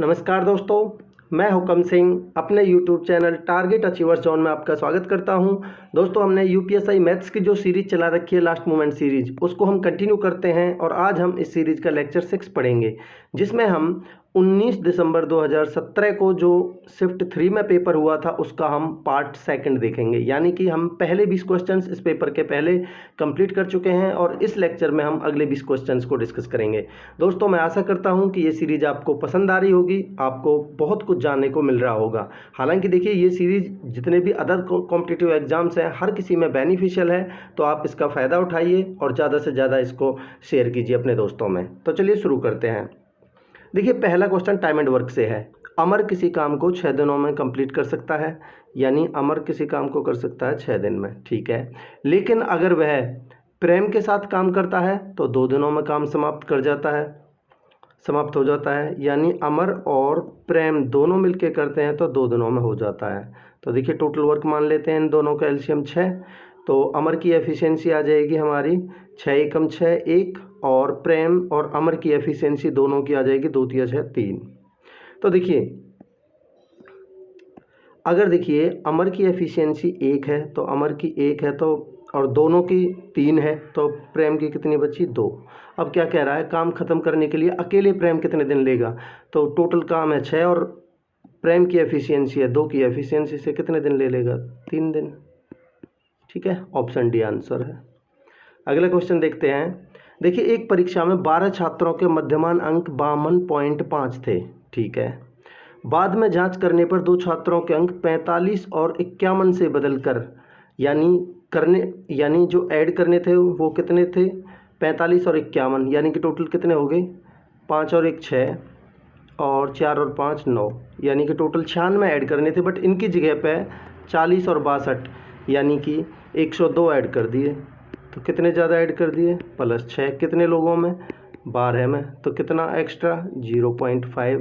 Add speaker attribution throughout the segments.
Speaker 1: नमस्कार दोस्तों, मैं हुकम सिंह अपने YouTube channel target achievers zone में आपका स्वागत करता हूं। दोस्तों, हमने यूपीएसआई मैथ्स की जो सीरीज़ चला रखी है लास्ट मोमेंट सीरीज़, उसको हम कंटिन्यू करते हैं और आज हम इस सीरीज़ का लेक्चर 6 पढ़ेंगे, जिसमें हम 19 दिसंबर 2017 को जो शिफ्ट 3 में पेपर हुआ था उसका हम पार्ट सेकंड देखेंगे। यानी कि हम पहले 20 क्वेश्चंस इस पेपर के पहले कंप्लीट कर चुके हैं और इस लेक्चर में हम अगले 20 क्वेश्चंस को डिस्कस करेंगे। दोस्तों, मैं आशा करता हूं कि ये सीरीज़ आपको पसंद आ रही होगी, आपको बहुत कुछ जानने को मिल रहा होगा। हालांकि देखिए, ये सीरीज़ जितने भी अदर कॉम्पिटिटिव एग्जाम्स हैं हर किसी में बेनिफिशियल है, तो आप इसका फ़ायदा उठाइए और ज़्यादा से ज़्यादा इसको शेयर कीजिए अपने दोस्तों में। तो चलिए शुरू करते हैं। देखिए, पहला क्वेश्चन टाइम एंड वर्क से है। अमर किसी काम को 6 दिनों में कंप्लीट कर सकता है, यानी अमर किसी काम को कर सकता है 6 दिन में, ठीक है। लेकिन अगर वह प्रेम के साथ काम करता है तो 2 दिनों में काम समाप्त हो जाता है। यानी अमर और प्रेम दोनों मिलके करते हैं तो 2 दिनों में हो जाता है। तो देखिए, टोटल वर्क मान लेते हैं इन दोनों का एलसीएम 6, तो अमर की एफिशिएंसी आ जाएगी हमारी 6 एकम 6 1, और प्रेम और अमर की एफिशिएंसी दोनों की आ जाएगी 2 तिया 6 3। तो देखिए, अगर देखिए अमर की एफिशिएंसी 1 है तो अमर की 1 है, तो और दोनों की 3 है, तो प्रेम की कितनी बची 2। अब क्या कह रहा है, काम ख़त्म करने के लिए अकेले प्रेम कितने दिन लेगा, तो टोटल काम है 6 और प्रेम की एफिशिएंसी है 2 की एफिशिएंसी से कितने दिन ले लेगा 3 दिन, ठीक है। ऑप्शन डी आंसर है। अगला क्वेश्चन देखते हैं। देखिए, एक परीक्षा में 12 छात्रों के मध्यमान अंक 52.5 थे, ठीक है। बाद में जांच करने पर 2 छात्रों के अंक 45 और 51 से बदलकर यानी जो ऐड करने थे वो कितने थे 45 और 51, यानी कि टोटल कितने हो गए 5 और 1 6 और 4 और 5 9, यानी कि टोटल 96 ऐड करने थे, बट इनकी जगह पे 40 और 62 यानी कि 102 ऐड कर दिए। तो कितने ज़्यादा ऐड कर दिए प्लस 6, कितने लोगों में 12 में, तो कितना एक्स्ट्रा 0.5,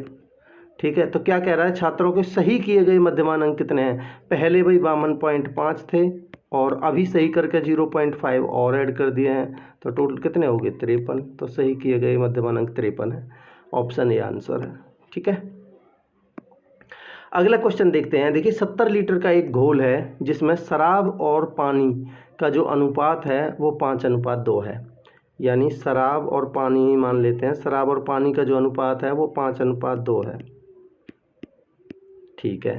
Speaker 1: ठीक है। तो क्या कह रहा है, छात्रों के सही किए गए मध्यमान अंक कितने हैं, पहले भाई 52.5 थे और अभी सही करके 0.5 और ऐड कर दिए हैं, तो टोटल कितने हो गए 53। तो सही किए गए मध्यमान अंक 53 है। ऑप्शन ए आंसर है, ठीक है। अगला क्वेश्चन देखते हैं। देखिए, 70 लीटर का एक घोल है जिसमें शराब और पानी का जो अनुपात है वो 5:2 है, यानी शराब और पानी ही मान लेते हैं, शराब और पानी का जो अनुपात है वो 5:2 है, ठीक है।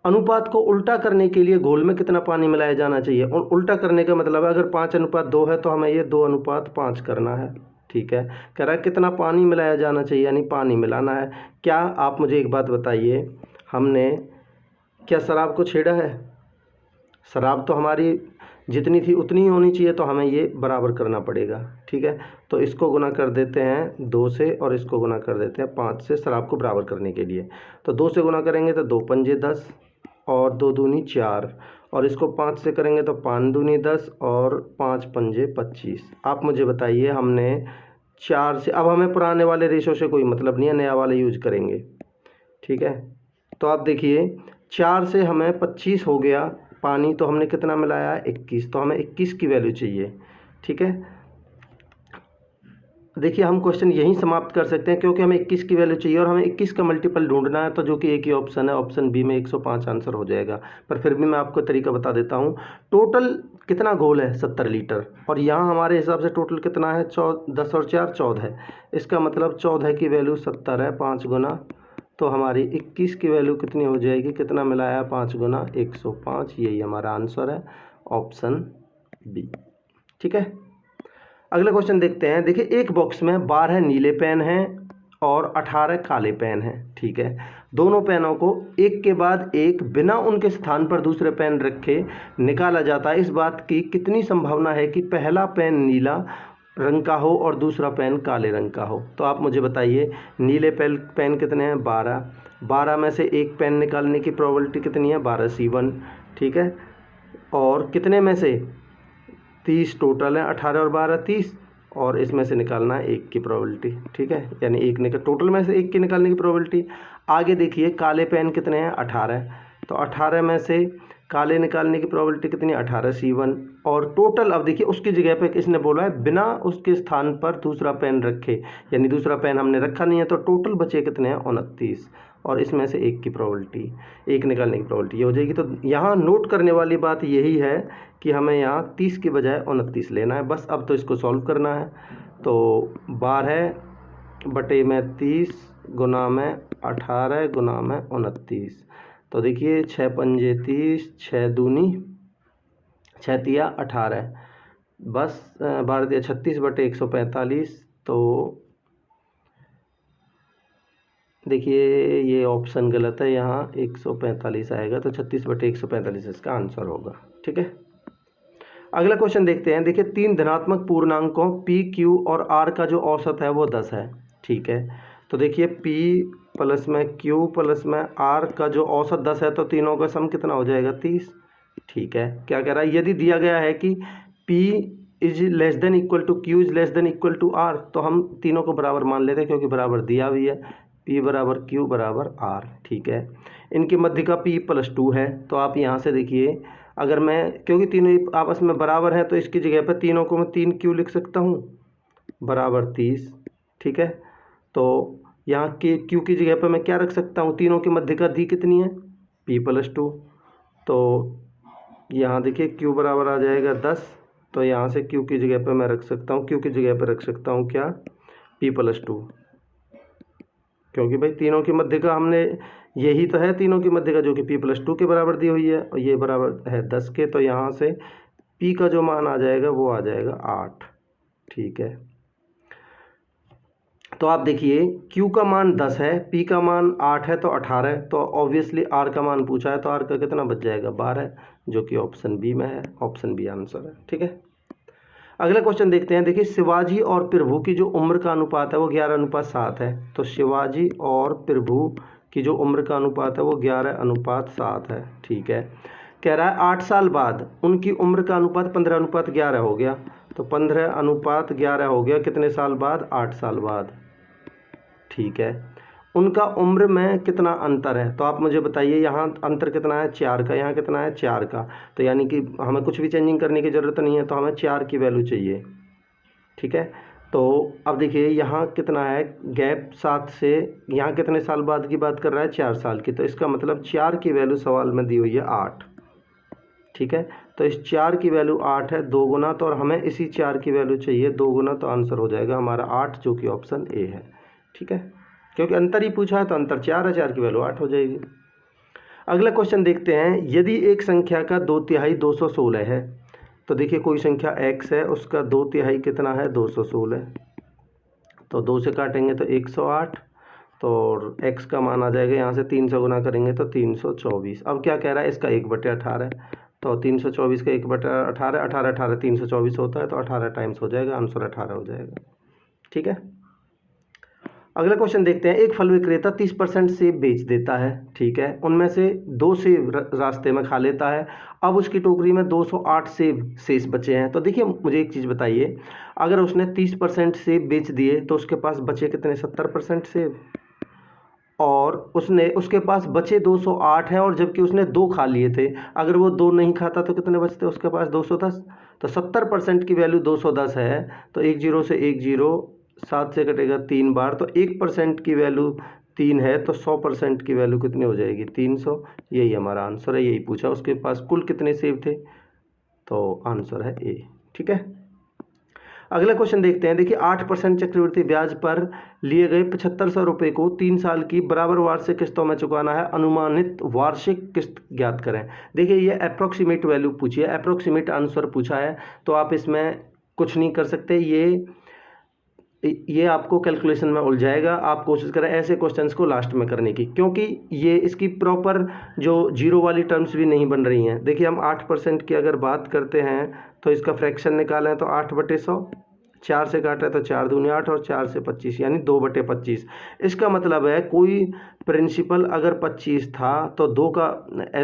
Speaker 1: अनुपात को उल्टा करने के लिए घोल में कितना पानी मिलाया जाना चाहिए, और उल्टा करने का मतलब है अगर 5:2 है तो हमें ये 2:5 करना है, ठीक है। कह रहा है कितना पानी मिलाया जाना चाहिए, यानी पानी मिलाना है। क्या आप मुझे एक बात बताइए, हमने क्या शराब को छेड़ा है, शराब तो हमारी जितनी थी उतनी ही होनी चाहिए, तो हमें ये बराबर करना पड़ेगा, ठीक है। तो इसको गुना कर देते हैं 2 से और इसको गुना कर देते हैं 5 से, शराब को बराबर करने के लिए। तो 2 से गुना करेंगे तो 2 पंजे 10 और 2 दूनी 4, और इसको 5 से करेंगे तो 5 दूनी 10 और 5 पंजे 25। आप मुझे बताइए, हमने 4 से, अब हमें पुराने वाले रेशो से कोई मतलब नहीं है, नया वाला यूज करेंगे, ठीक है। तो आप देखिए, 4 से हमें 25 हो गया पानी, तो हमने कितना मिलाया 21, तो हमें 21 की वैल्यू चाहिए, ठीक है। देखिए, हम क्वेश्चन यहीं समाप्त कर सकते हैं क्योंकि हमें 21 की वैल्यू चाहिए और हमें 21 का मल्टीपल ढूंढना है, तो जो कि एक ही ऑप्शन है, ऑप्शन बी में 105 आंसर हो जाएगा। पर फिर भी मैं आपको तरीका बता देता हूँ। टोटल कितना घोल है 70 लीटर, और यहाँ हमारे हिसाब से टोटल कितना है 10 और 4 14 है। इसका मतलब 14 की वैल्यू 70 है 5 गुना, तो हमारी 21 की वैल्यू कितनी हो जाएगी, कितना मिलाया 5 गुना 105, यही हमारा आंसर है, ऑप्शन बी, ठीक है। अगला क्वेश्चन देखते हैं। देखिए, एक बॉक्स में 12 नीले पेन हैं और 18 काले पेन हैं, ठीक है। दोनों पेनों को एक के बाद एक बिना उनके स्थान पर दूसरे पेन रखे निकाला जाता है। इस बात की कितनी संभावना है कि पहला पेन नीला रंग का हो और दूसरा पेन काले रंग का हो। तो आप मुझे बताइए, नीले पेन कितने हैं 12 में से एक पेन निकालने की प्रोबेबिलिटी कितनी है 12C1, ठीक है। और कितने में से 30 टोटल है, 18 और 12 30, और इसमें से निकालना है एक की प्रोबेबिलिटी, ठीक है। यानी एक निकल टोटल में से एक की निकालने की प्रोबेबिलिटी। आगे देखिए, काले पेन कितने हैं 18, तो 18 में से काले निकालने की प्रोबेबिलिटी कितनी 18C1। और टोटल अब देखिए उसकी जगह पे किसने बोला है बिना उसके स्थान पर दूसरा पेन रखे, यानी दूसरा पेन हमने रखा नहीं है, तो टोटल बचे कितने हैं 29। और इसमें से एक की प्रोबेबिलिटी, एक निकालने की प्रोबेबिलिटी ये हो जाएगी। तो यहाँ नोट करने वाली बात यही है कि हमें यहाँ 30 की बजाय 29 लेना है बस। अब तो इसको सॉल्व करना है। तो 12/30 गुना में 18 गुना में 29। तो देखिए 6 पंजे 30, 6 दूनी 6 तिया 18, बस 12 तिया 36/145। तो देखिए ये ऑप्शन गलत है, यहाँ 145 आएगा, तो 36/145 इसका आंसर होगा। ठीक है, अगला क्वेश्चन देखते हैं। देखिए 3 धनात्मक पूर्णांकों P, Q और R का जो औसत है वो 10 है। ठीक है, तो देखिए P प्लस में Q प्लस में R का जो औसत 10 है, तो तीनों का सम कितना हो जाएगा 30। ठीक है, क्या कह रहा है, यदि दिया गया है कि P is less than equal to Q is less than equal to R, तो हम तीनों को बराबर मान लेते हैं क्योंकि बराबर दिया भी है, P बराबर Q बराबर R। ठीक है, इनके मध्य का P +2 है, तो आप यहाँ से देखिए अगर मैं, क्योंकि तीनों आपस में बराबर हैं, तो इसकी जगह पर तीनों को मैं 3Q लिख सकता हूँ बराबर 30। ठीक है, तो यहाँ के Q की जगह पर मैं क्या रख सकता हूँ, तीनों के मध्य का दी कितनी है P +2, तो यहाँ देखिए Q बराबर आ जाएगा 10। तो यहाँ से Q की जगह पर मैं रख सकता हूँ, Q की जगह पर रख सकता हूँ क्या P +2, क्योंकि भाई तीनों के मध्य का हमने, यही तो है तीनों के मध्य का जो कि P +2 के बराबर दी हुई है, और ये बराबर है 10 के, तो यहाँ से P का जो मान आ जाएगा वो आ जाएगा 8। ठीक है, तो आप देखिए Q का मान 10 है, P का मान 8 है, तो 18, तो ऑब्वियसली R का मान पूछा है, तो R का कितना बच जाएगा 12, जो कि ऑप्शन बी में है, ऑप्शन बी आंसर है। ठीक है, अगला क्वेश्चन देखते हैं। देखिए शिवाजी और प्रभु की जो उम्र का अनुपात है वो 11:7 है। तो शिवाजी और प्रभु की जो उम्र का अनुपात है वो 11:7 है। ठीक है, कह रहा है 8 साल बाद उनकी उम्र का अनुपात 15:11 हो गया। तो 15:11 हो गया कितने साल बाद, 8 साल बाद। ठीक है, उनका उम्र में कितना अंतर है, तो आप मुझे बताइए, यहाँ अंतर कितना है 4 का, यहाँ कितना है 4 का, तो यानी कि हमें कुछ भी चेंजिंग करने की ज़रूरत नहीं है, तो हमें 4 की वैल्यू चाहिए। ठीक है, तो अब देखिए यहाँ कितना है गैप 7 से, यहाँ कितने साल बाद की बात कर रहा है 4 साल की, तो इसका मतलब 4 की वैल्यू सवाल में दी हुई है 8। ठीक है, तो इस 4 की वैल्यू 8 है, 2 गुना, तो और हमें इसी 4 की वैल्यू चाहिए 2 गुना, तो आंसर हो जाएगा हमारा 8, जो कि ऑप्शन ए है। ठीक है, क्योंकि अंतर ही पूछा है तो अंतर 4 है, 4 की वैल्यू 8 हो जाएगी। अगला क्वेश्चन देखते हैं। यदि एक संख्या का 2/3 216 है, तो देखिए कोई संख्या x है, उसका 2/3 कितना है 216, तो 2 से काटेंगे तो 108, तो x का मान आ जाएगा, यहाँ से 300 गुना करेंगे तो 324। अब क्या कह रहा है, इसका 1/18, तो 324 का 1/18, 18 18 324 होता है, तो 18 टाइम्स हो जाएगा, आंसर 18 हो जाएगा। ठीक है, अगला क्वेश्चन देखते हैं। एक फल विक्रेता 30% सेब बेच देता है। ठीक है, उनमें से 2 सेब रास्ते में खा लेता है। अब उसकी टोकरी में 208 सेब शेष बचे हैं। तो देखिए मुझे एक चीज़ बताइए, अगर उसने 30% सेब बेच दिए तो उसके पास बचे कितने 70% सेब, और उसके पास बचे 208 है, और जबकि उसने 2 खा लिए थे। अगर वो 2 नहीं खाता तो कितने बचते उसके पास 210, तो 70% की वैल्यू 210 है, तो 1 0 से 1 0, 7 से कटेगा 3 बार, तो 1% की वैल्यू 3 है, तो 100% की वैल्यू कितनी हो जाएगी 300। यही हमारा आंसर है, यही पूछा उसके पास कुल कितने सेब थे, तो आंसर है ए। ठीक है, अगला क्वेश्चन देखते हैं। देखिए 8% चक्रवृद्धि ब्याज पर लिए गए 7500 रुपये को 3 साल की बराबर वार्षिक किस्तों में चुकाना है। अनुमानित वार्षिक किस्त ज्ञात करें। देखिए ये अप्रोक्सीमेट वैल्यू पूछी है, अप्रोक्सीमेट आंसर पूछा है, तो आप इसमें कुछ नहीं कर सकते, ये आपको कैलकुलेशन में उलझाएगा। आप कोशिश करें ऐसे क्वेश्चंस को लास्ट में करने की, क्योंकि ये इसकी प्रॉपर जो जीरो वाली टर्म्स भी नहीं बन रही हैं। देखिए हम 8% की अगर बात करते हैं तो इसका फ्रैक्शन निकालें तो 8/100, 4 से काटा तो 4 दूनी 8, और 4 से 25 यानी 2/25। इसका मतलब है कोई प्रिंसिपल अगर 25 था तो 2 का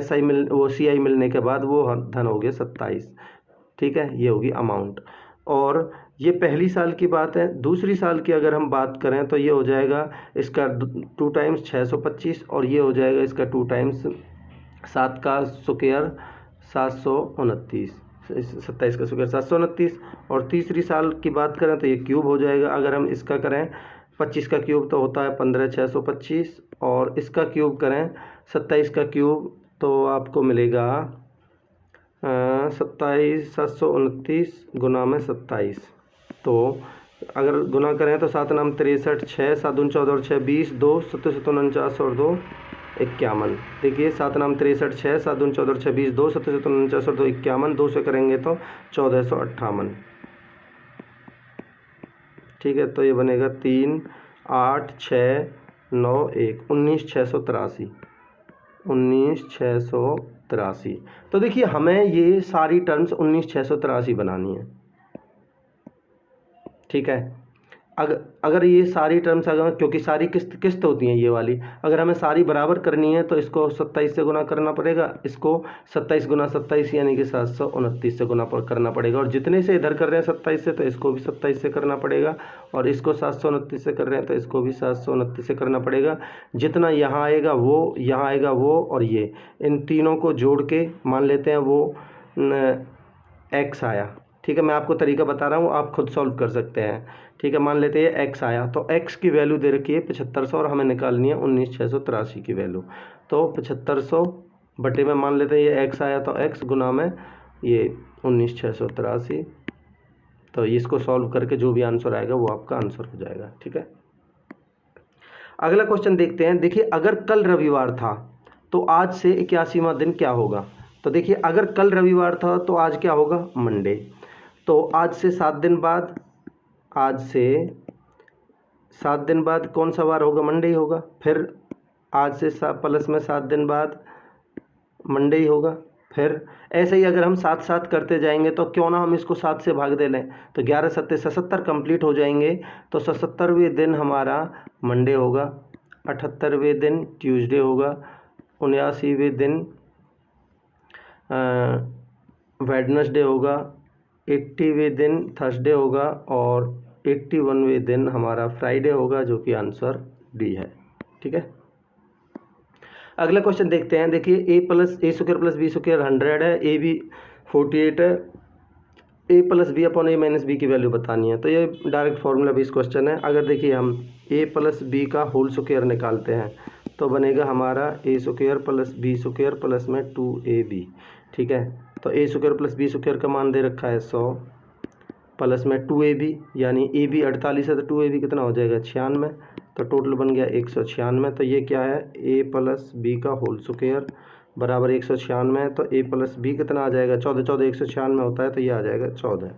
Speaker 1: CI मिलने के बाद वो धन हो गया 27। ठीक है, ये होगी अमाउंट, और ये पहली साल की बात है। दूसरी साल की अगर हम बात करें तो ये हो जाएगा इसका 2 टाइम्स 625, और ये हो जाएगा इसका 2 टाइम्स 7 का स्क्वायर 729, 27 का स्क्वायर 729। और तीसरी साल की बात करें तो ये क्यूब हो जाएगा। अगर हम इसका करें 25 का क्यूब तो होता है 15,625, और इसका क्यूब करें 27 का क्यूब तो आपको मिलेगा 27,729 गुना में 27। तो अगर गुना करें तो 7 नाम 63, 6 7 दूनी 14 और 6 20, 2 7 7 49 और 2 51। देखिए 7 नाम 63, 6 7 दूनी 14 और 6 20, 2 7 7 49 और 2 51, 2 से करेंगे तो 1458। ठीक है, तो ये बनेगा 3 8 6 9 1 19,683, 19,683। तो देखिए हमें ये सारी टर्म्स 19,683 बनानी है। ठीक है, अगर ये सारी टर्म्स, अगर क्योंकि सारी किस्त होती हैं ये वाली, अगर हमें सारी बराबर करनी है तो इसको 27 से गुना करना पड़ेगा, इसको 27 गुना 27 यानी कि 729 से गुना करना पड़ेगा, और जितने से इधर कर रहे हैं 27 से तो इसको भी 27 से करना पड़ेगा, और इसको 729 से कर रहे हैं तो इसको भी 729 से करना पड़ेगा। जितना यहाँ आएगा वो, यहाँ आएगा वो, और ये इन तीनों को जोड़ के मान लेते हैं वो x आया। ठीक है, मैं आपको तरीका बता रहा हूँ, आप खुद सॉल्व कर सकते हैं। ठीक है, मान लेते हैं x आया, तो x की वैल्यू दे रखी है 7500 और हमें निकालनी है 19,683 की वैल्यू। तो 7500 बटे में मान लेते हैं ये x आया, तो x गुना में ये 19,683। तो इसको सॉल्व करके जो भी आंसर आएगा वो आपका आंसर हो जाएगा। ठीक है, अगला क्वेश्चन देखते हैं। देखिए अगर कल रविवार था तो आज से 81वां दिन क्या होगा। तो देखिए अगर कल रविवार था तो आज क्या होगा, मंडे। तो आज से 7 दिन बाद, आज से 7 दिन बाद कौन सा वार होगा, मंडे ही होगा। फिर आज से प्लस में 7 दिन बाद मंडे ही होगा। फिर ऐसे ही अगर हम साथ साथ करते जाएंगे तो क्यों ना हम इसको 7 से भाग दे लें, तो 11 7 77 कंप्लीट हो जाएंगे। तो 77वें दिन हमारा मंडे होगा, 78वें दिन ट्यूसडे होगा, 79वें दिन वेडनेसडे होगा, 80वें दिन थर्सडे होगा, और 81वें दिन हमारा फ्राइडे होगा, जो कि आंसर डी है। ठीक है, अगला क्वेश्चन देखते हैं। देखिए a square plus B square 100 है, ए बी 48 है, a plus B upon A minus B की वैल्यू बतानी है। तो ये डायरेक्ट फॉर्मूला बेस्ड क्वेश्चन है। अगर देखिए हम a प्लस बी का होल स्क्वायर निकालते हैं तो बनेगा हमारा a square plus B square plus में 2ab। ठीक है, तो a square plus B square का मान दे रखा है 100 प्लस में 2ab, यानी a b 48 है तो 2ab कितना हो जाएगा 96, तो टोटल बन गया 196। तो ये क्या है, a प्लस बी का होल स्क्वायर बराबर 196 है, तो a प्लस बी कितना आ जाएगा 14, 14 196 होता है, तो ये आ जाएगा 14।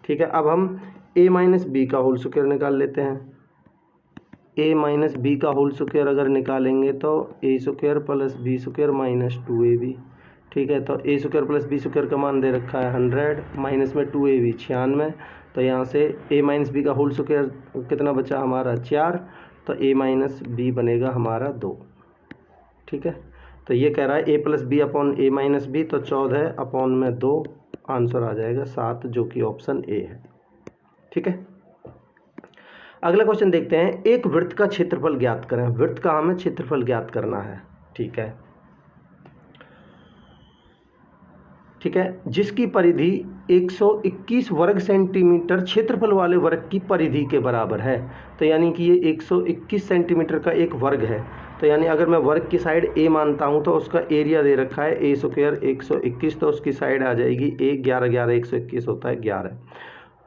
Speaker 1: ठीक है, अब हम a माइनस बी का होल स्क्वायर निकाल लेते हैं। a माइनस बी का होल स्क्वायर अगर निकालेंगे तो a square plus B square minus 2ab। ठीक है, तो a square plus B square का मान दे रखा है 100 माइनस में 2ab 96, तो यहाँ से a माइनस बी का होल स्क्वायर कितना बचा हमारा 4, तो a माइनस बी बनेगा हमारा 2। ठीक है, तो ये कह रहा है a plus B upon a minus B, तो 14 अपॉन में 2, आंसर आ जाएगा 7, जो कि ऑप्शन ए है। ठीक है, अगला क्वेश्चन देखते हैं। एक वृत्त का क्षेत्रफल ज्ञात करें। वृत्त का हमें क्षेत्रफल ज्ञात करना है। ठीक है, ठीक है, जिसकी परिधि 121 वर्ग सेंटीमीटर क्षेत्रफल वाले वर्ग की परिधि के बराबर है। तो यानी कि ये 121 सेंटीमीटर का एक वर्ग है। तो यानी अगर मैं वर्ग की साइड a मानता हूँ तो उसका एरिया दे रखा है a स्क्वायर 121, तो उसकी साइड आ जाएगी a, 11 11 121 होता है 11।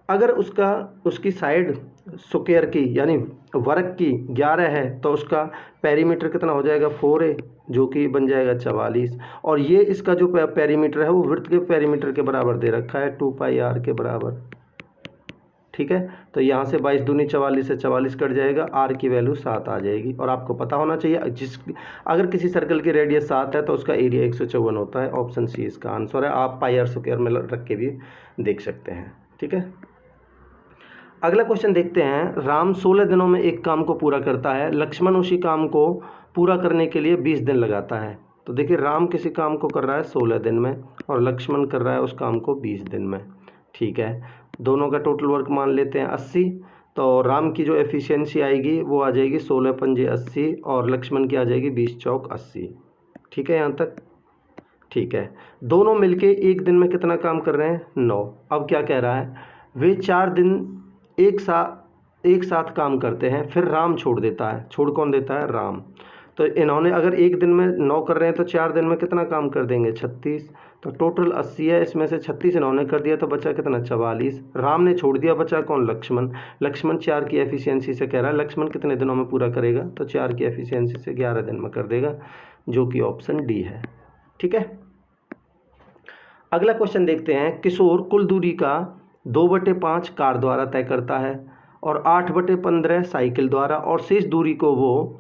Speaker 1: अगर उसकी साइड स्क्वायर की यानी वर्ग की 11 है तो उसका पेरीमीटर कितना हो जाएगा 4a, जो कि बन जाएगा 44। और ये इसका जो पेरीमीटर है वो वृत्त के पेरीमीटर के बराबर दे रखा है 2 पाई r के बराबर। ठीक है, तो यहाँ से 22 दूनी 44 से 44 कट जाएगा, r की वैल्यू 7 आ जाएगी। और आपको पता होना चाहिए अगर किसी सर्कल की रेडियस 7 है तो उसका एरिया 154 होता है। ऑप्शन सी इसका आंसर है। आप पाई r स्क्वायर में रख के भी देख सकते हैं। ठीक है, अगला क्वेश्चन देखते हैं। राम 16 दिनों में एक काम को पूरा करता है, लक्ष्मण उसी काम को पूरा करने के लिए 20 दिन लगाता है। तो देखिए राम किसी काम को कर रहा है 16 दिन में और लक्ष्मण कर रहा है उस काम को 20 दिन में। ठीक है, दोनों का टोटल वर्क मान लेते हैं 80। तो राम की जो एफिशिएंसी आएगी वो आ जाएगी 16 पंजे 80 और लक्ष्मण की आ जाएगी 20 चौक 80। ठीक है यहाँ तक। ठीक है, दोनों मिलके एक दिन में कितना काम कर रहे हैं? 9। अब क्या कह रहा है, वे 4 दिन एक साथ काम करते हैं, फिर राम छोड़ देता है। छोड़ कौन देता है? राम। तो इन्होंने अगर एक दिन में 9 कर रहे हैं तो 4 दिन में कितना काम कर देंगे? 36। तो टोटल 80 है, इसमें से 36 इन्होंने कर दिया तो बचा कितना? 44। राम ने छोड़ दिया, बचा कौन? लक्ष्मण। लक्ष्मण 4 की एफिशिएंसी से कह रहा है, लक्ष्मण कितने दिनों में पूरा करेगा? तो 4 की एफिशिएंसी से 11 दिन में कर देगा, जो कि ऑप्शन डी है। ठीक है, अगला क्वेश्चन देखते हैं। किशोर कुल दूरी का 2/5 कार द्वारा तय करता है और 8/15 साइकिल द्वारा, और शेष दूरी को वो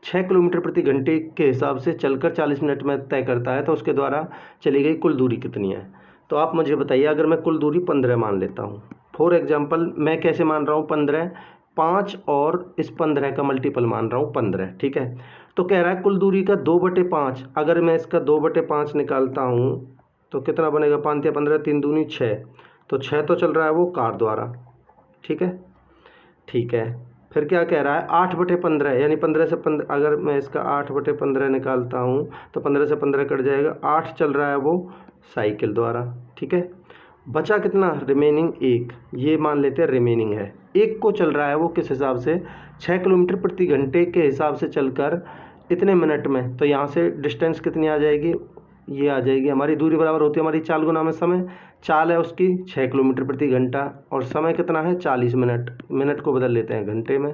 Speaker 1: 6 किलोमीटर प्रति घंटे के हिसाब से चलकर 40 मिनट में तय करता है, तो उसके द्वारा चली गई कुल दूरी कितनी है? तो आप मुझे बताइए। अगर मैं कुल दूरी 15 मान लेता हूँ, फॉर एग्जांपल मैं कैसे मान रहा हूँ? 15, 5 और इस 15 का मल्टीपल मान रहा हूँ 15। ठीक है, तो कह रहा है कुल दूरी का 2/5। अगर मैं इसका 2/5 निकालता हूँ तो कितना बनेगा? 5 या 15, 3 दूनी 6, तो 6 तो चल रहा है वो कार द्वारा। ठीक है, ठीक है, फिर क्या कह रहा है? 8/15, यानी 15 से 15, अगर मैं इसका 8/15 निकालता हूँ तो 15 से 15 कट जाएगा, 8 चल रहा है वो साइकिल द्वारा। ठीक है, बचा कितना? रिमेनिंग 1। ये मान लेते हैं रिमेनिंग है। 1 को चल रहा है वो किस हिसाब से? 6 किलोमीटर प्रति घंटे के हिसाब से चलकर इतने मिनट में। तो यहाँ से डिस्टेंस कितनी आ जाएगी? ये आ जाएगी हमारी दूरी बराबर होती है हमारी चाल गुना में समय। चाल है उसकी 6 किलोमीटर प्रति घंटा और समय कितना है? 40 मिनट। मिनट को बदल लेते हैं घंटे में,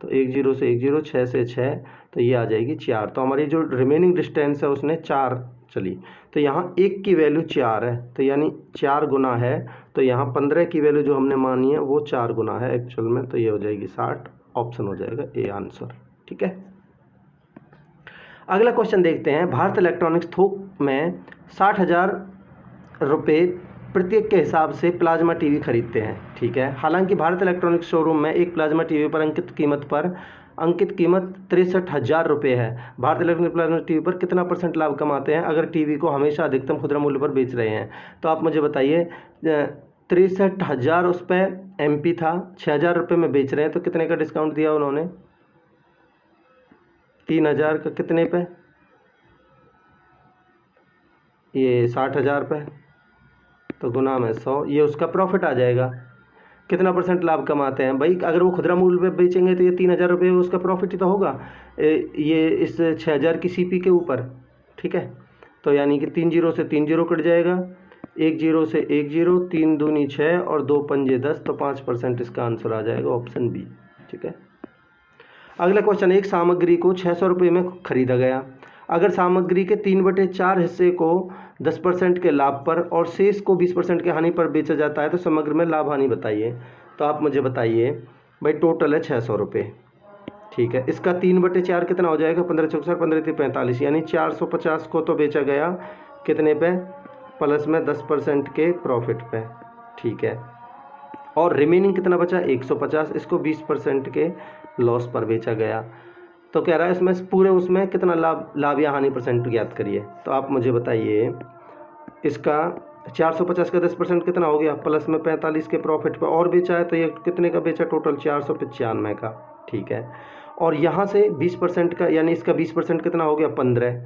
Speaker 1: तो 1 0 से 1 0, 6 से 6, तो ये आ जाएगी 4। तो हमारी जो रिमेनिंग डिस्टेंस है उसने 4 चली। तो यहाँ 1 की वैल्यू 4 है, तो यानी 4 गुना है। तो यहाँ 15 की वैल्यू जो हमने मानी है वो 4 गुना है एक्चुअल में, तो ये हो जाएगी 60। ऑप्शन हो जाएगा ए आंसर। ठीक है, अगला क्वेश्चन देखते हैं। भारत इलेक्ट्रॉनिक्स थोक में 60,000 रुपये प्रत्येक के हिसाब से प्लाज्मा टीवी खरीदते हैं। ठीक है, हालांकि भारत इलेक्ट्रॉनिक्स शोरूम में एक प्लाज्मा टीवी पर अंकित कीमत 63,000 रुपये है। भारत इलेक्ट्रॉनिक्स प्लाज्मा टीवी पर कितना % लाभ कमाते हैं अगर टीवी को हमेशा अधिकतम खुदरा मूल्य पर बेच रहे हैं? तो आप मुझे बताइए। 63,000 उस पर MP था, 6,000 रुपये में बेच रहे हैं, तो कितने का डिस्काउंट दिया उन्होंने? 3,000 का कितने पे? ये 60,000 पे, तो गुना में 100, ये उसका प्रॉफिट आ जाएगा। कितना % लाभ कमाते हैं भाई? अगर वो खुदरा मूल्य पे बेचेंगे तो ये 3,000 रुपये उसका प्रॉफिट ही तो होगा, ये इस 6,000 की CP के ऊपर। ठीक है, तो यानी कि 3 0 से 3 0 कट जाएगा, 1 0 से 1 0, 3 दूनी 6 और 2 पंजे 10, तो 5% इसका आंसर आ जाएगा ऑप्शन बी। ठीक है, अगला क्वेश्चन। एक सामग्री को 600 रुपये में खरीदा गया। अगर सामग्री के 3/4 हिस्से को 10% के लाभ पर और शेष को 20% के हानि पर बेचा जाता है, तो समग्र में लाभ हानि बताइए। तो आप मुझे बताइए भाई, टोटल है 600 रुपये। ठीक है, इसका 3/4 कितना हो जाएगा? 15 चौक 15 45, यानी 450 को तो बेचा गया कितने पे? प्लस में 10% के प्रॉफिट पे। ठीक है, और रिमेनिंग कितना बचा? 150, इसको 20% के लॉस पर बेचा गया। तो कह रहा है इसमें पूरे उसमें कितना लाभ या हानि % ज्ञात करिए। तो आप मुझे बताइए, इसका 450 का 10% कितना हो गया? प्लस में 45 के प्रॉफिट पे और बेचा है, तो ये कितने का बेचा? टोटल 495 का। ठीक है, और यहाँ से 20% का, यानी इसका 20% कितना हो गया? 15।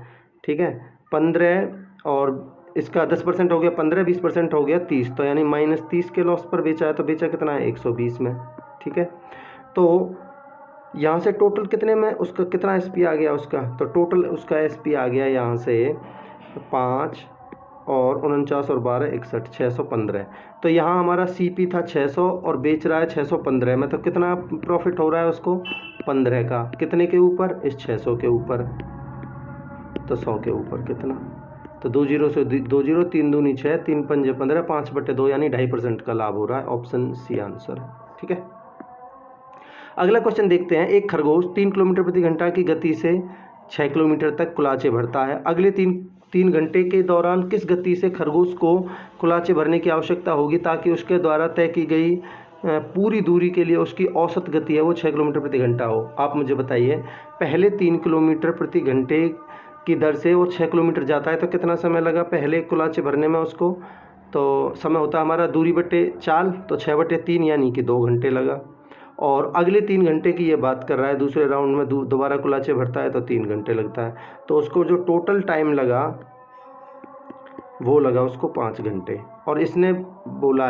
Speaker 1: ठीक है, 15 और इसका 10% हो गया 15, 20% हो गया 30, तो यानी -30 के लॉस पर बेचा है, तो बेचा कितना है? 120 में। ठीक है, तो यहाँ से टोटल कितने में उसका कितना SP आ गया उसका? तो टोटल उसका SP आ गया यहाँ से 5 और 49 और 12 61, 615। तो यहाँ हमारा CP था 600 और बेच रहा है 615 में, तो कितना प्रॉफिट हो रहा है उसको? 15 का। कितने के ऊपर? इस 600 के ऊपर, तो 100 के ऊपर कितना? तो 2 0 से 2 0, 3 दूनी 6, 3 पंजे 15, 5/2, यानी 2.5% का लाभ हो रहा है। ऑप्शन सी आंसर है। ठीक है, अगला क्वेश्चन देखते हैं। एक खरगोश 3 किलोमीटर प्रति घंटा की गति से 6 किलोमीटर तक कुलाचे भरता है। अगले 3 घंटे के दौरान किस गति से खरगोश को कुलाचे भरने की आवश्यकता होगी ताकि उसके द्वारा तय की गई पूरी दूरी के लिए उसकी औसत गति है वो 6 किलोमीटर प्रति घंटा हो? आप मुझे बताइए। पहले 3 किलोमीटर प्रति घंटे की दर से वो 6 किलोमीटर जाता है, तो कितना समय लगा पहले कुलाचे भरने में उसको? तो समय होता है हमारा दूरी बटे चाल, तो 6/3, यानी कि 2 घंटे लगा। और अगले 3 घंटे की ये बात कर रहा है, दूसरे राउंड में दोबारा कुलाचे भरता है तो 3 घंटे लगता है। तो उसको जो टोटल टाइम लगा वो लगा उसको 5 घंटे। और इसने बोला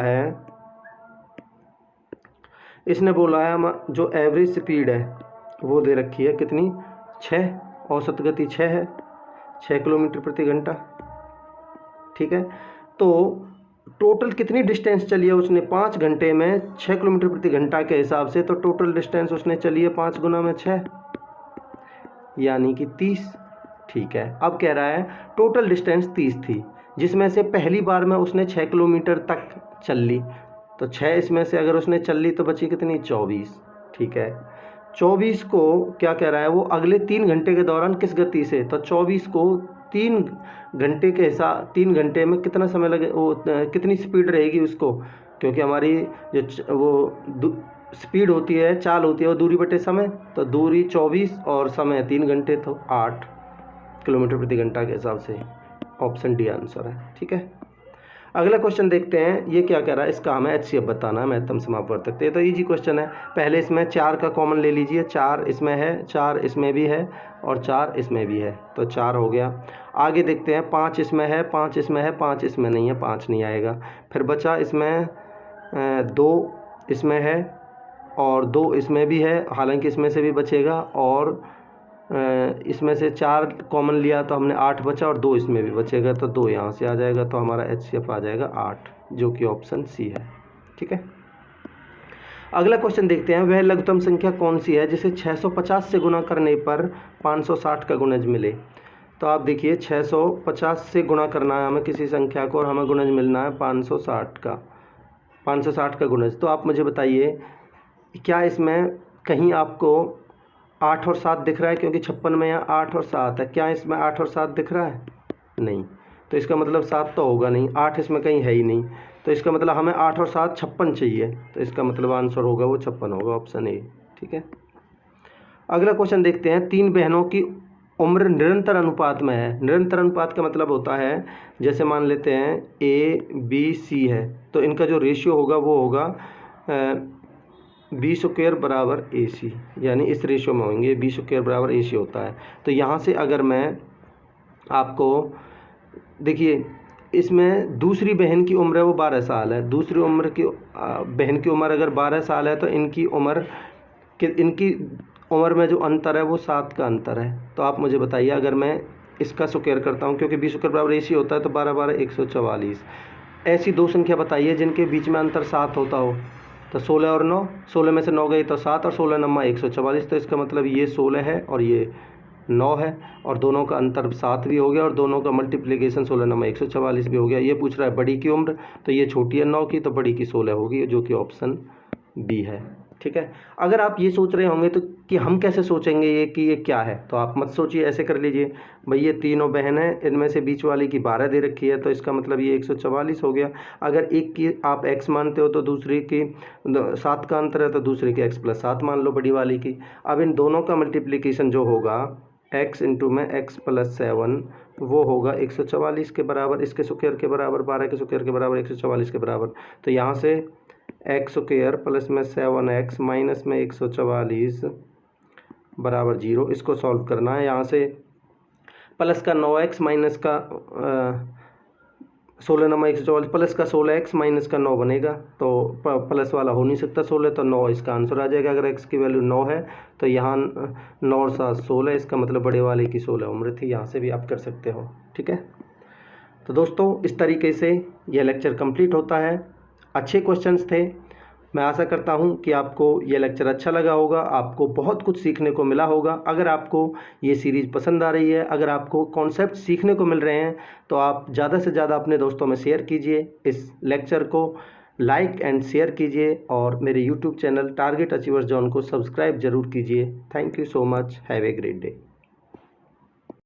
Speaker 1: है जो एवरेज स्पीड है वो दे रखी है कितनी, 6, औसत गति 6 है, 6 किलोमीटर प्रति घंटा। ठीक है, तो टोटल कितनी डिस्टेंस चली है उसने 5 घंटे में 6 किलोमीटर प्रति घंटा के हिसाब से, तो टोटल डिस्टेंस उसने चली है 5 गुना में 6 यानी कि 30। ठीक है, अब कह रहा है टोटल डिस्टेंस 30 थी, जिसमें से पहली बार में उसने 6 किलोमीटर तक चल ली, तो 6 इसमें से अगर उसने चल ली तो बची कितनी, 24। ठीक है, 24 को क्या कह रहा है वो अगले 3 घंटे के दौरान किस गति से, तो 24 को 3 घंटे के हिसाब 3 घंटे में कितना समय लगे, वो कितनी स्पीड रहेगी उसको, क्योंकि हमारी जो वो स्पीड होती है, चाल होती है वो दूरी बटे समय, तो दूरी 24 और समय 3 घंटे, तो 8 किलोमीटर प्रति घंटा के हिसाब से ऑप्शन डी आंसर है। ठीक है, अगला क्वेश्चन देखते हैं, ये क्या कह रहा है, इसका हमें HCF बताना है, महत्तम समापवर्तक। ये तो इजी क्वेश्चन है। पहले इसमें 4 का कॉमन ले लीजिए, 4 इसमें है, 4 इसमें भी है और 4 इसमें भी है, तो 4 हो गया। आगे देखते हैं, 5 इसमें है, 5 इसमें है, 5 इसमें नहीं है, 5 नहीं आएगा। फिर बचा इसमें 2 इसमें है और 2 इसमें भी है, हालांकि इसमें से भी बचेगा, और इसमें से 4 कॉमन लिया तो हमने 8 बचा और 2 इसमें भी बचेगा, तो 2 यहाँ से आ जाएगा, तो हमारा HCF आ जाएगा 8, जो कि ऑप्शन सी है। ठीक है, अगला क्वेश्चन देखते हैं, वह लघुत्तम संख्या कौन सी है जिसे 650 से गुणा करने पर 560 का गुणज मिले। तो आप देखिए 650 से गुणा करना है हमें किसी संख्या को और हमें गुणज मिलना है 560 का गुणज। तो आप मुझे बताइए क्या इसमें कहीं आपको 8 और 7 दिख रहा है, क्योंकि 56 में यहाँ 8 और 7 है, क्या इसमें 8 और 7 दिख रहा है, नहीं, तो इसका मतलब 7 तो होगा नहीं, 8 इसमें कहीं है ही नहीं, तो इसका मतलब हमें 8 और 7 56 चाहिए, तो इसका मतलब आंसर होगा वो 56 होगा, ऑप्शन ए। ठीक है, अगला क्वेश्चन देखते हैं, 3 बहनों की उम्र निरंतर अनुपात में है। निरंतर अनुपात का मतलब होता है, जैसे मान लेते हैं ABC है, तो इनका जो रेशियो होगा वो होगा B² बराबर AC, यानी इस रेशियो में होंगे, B² बराबर AC होता है। तो यहाँ से अगर मैं आपको देखिए, इसमें दूसरी बहन की उम्र है वो 12 साल है, दूसरी बहन की उम्र अगर 12 साल है तो इनकी उम्र में जो अंतर है वो 7 का अंतर है। तो आप मुझे बताइए, अगर मैं इसका स्क्वायर करता हूँ, क्योंकि B² बराबर AC होता है, तो 12 12 144, ऐसी 2 संख्या बताइए जिनके बीच में अंतर 7 होता हो, तो 16 और 9, 16 में से 9 गई तो 7 और 16 9 144, तो इसका मतलब ये 16 है और ये 9 है, और दोनों का अंतर 7 भी हो गया और दोनों का मल्टीप्लिकेशन 16 9 144 भी हो गया। ये पूछ रहा है बड़ी की उम्र, तो ये छोटी है 9 की, तो बड़ी की 16 होगी, जो कि ऑप्शन बी है। ठीक है, अगर आप ये सोच रहे होंगे तो कि हम कैसे सोचेंगे ये कि ये क्या है, तो आप मत सोचिए, ऐसे कर लीजिए, भाई ये तीनों बहन है, इनमें से बीच वाली की 12 दे रखी है, तो इसका मतलब ये 144 हो गया। अगर एक की आप x मानते हो तो दूसरी की 7 का अंतर है, तो दूसरे की x+7 मान लो, बड़ी वाली की। अब इन दोनों का मल्टीप्लिकेशन जो होगा x इंटू में x+7 वो होगा 144 के बराबर, इसके स्क्वायर के बराबर, 12 के स्क्वायर के बराबर 144 के बराबर। तो यहाँ से x² प्लस में 7x माइनस में 144 बराबर 0, इसको सॉल्व करना है। यहाँ से प्लस का 9x माइनस का 16 9 144 प्लस का 16x माइनस का 9 बनेगा, तो प्लस वाला हो नहीं सकता 16, तो 9 इसका आंसर आ जाएगा। अगर x की वैल्यू 9 है तो यहाँ 9 और 7 16, इसका मतलब बड़े वाले की 16 उम्र थी। यहाँ से भी आप कर सकते हो। ठीक है, तो दोस्तों इस तरीके से यह लेक्चर कंप्लीट होता है। अच्छे क्वेश्चंस थे, मैं आशा करता हूं कि आपको ये लेक्चर अच्छा लगा होगा, आपको बहुत कुछ सीखने को मिला होगा। अगर आपको ये सीरीज़ पसंद आ रही है, अगर आपको कॉन्सेप्ट सीखने को मिल रहे हैं, तो आप ज़्यादा से ज़्यादा अपने दोस्तों में शेयर कीजिए, इस लेक्चर को लाइक एंड शेयर कीजिए और मेरे YouTube channel target achievers John को सब्सक्राइब ज़रूर कीजिए। Thank you so much, have a great day.